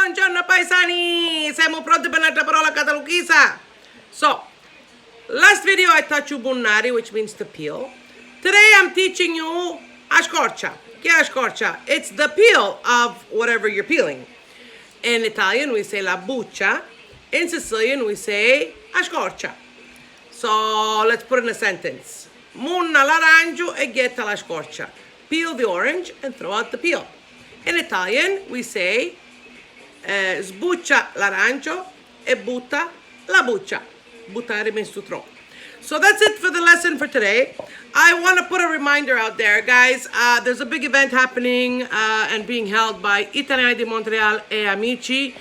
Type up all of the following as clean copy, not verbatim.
Buongiorno paesani, siamo pronti per un'altra parola catalughisa. So, last video I taught you bunnari, which means to peel. Today I'm teaching you a scorcia. Che è a scorcia? It's the peel of whatever you're peeling. In Italian we say la buccia. In Sicilian we say a scorcia. So let's put in a sentence. Munna l'arancio e getta la scorcia. Peel the orange and throw out the peel. In Italian we say sbuccia l'arancio e butta la buccia. Buttare means to throw. So that's it for the lesson for today. I want to put a reminder out there, guys. There's a big event happening and being held by Italiani di Montreal e Amici.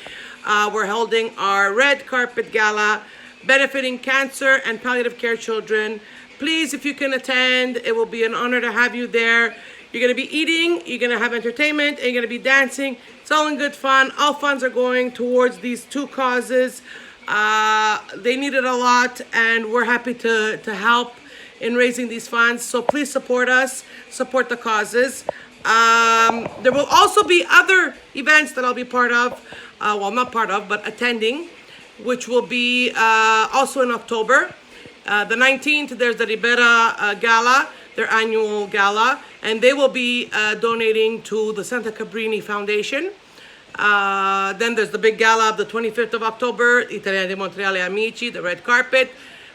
We're holding our red carpet gala benefiting cancer and palliative care children. Please, if you can attend, it will be an honor to have you there. You're going to be eating, you're going to have entertainment, and you're going to be dancing. It's all in good fun. All funds are going towards these two causes. They need it a lot, and we're happy to help in raising these funds. So please support us, support the causes. There will also be other events that I'll be part of, well, not part of, but attending, which will be also in October. The 19th, there's the Ribera Gala, their annual gala, and they will be donating to the Santa Cabrini Foundation. Then there's the big gala of the 25th of October, Italiani di Montreal e Amici, the red carpet,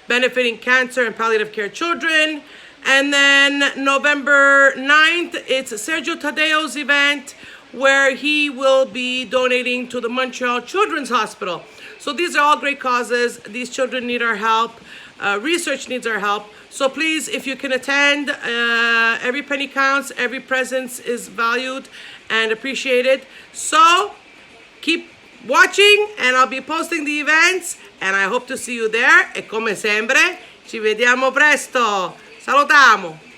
benefiting cancer and palliative care children. And then November 9th, it's Sergio Tadeo's event, where he will be donating to the Montreal Children's Hospital. So these are all great causes. These children need our help. Research needs our help. So please, if you can attend, every penny counts, every presence is valued and appreciated. So keep watching, and I'll be posting the events, and I hope to see you there. E come sempre, ci vediamo presto. Salutiamo!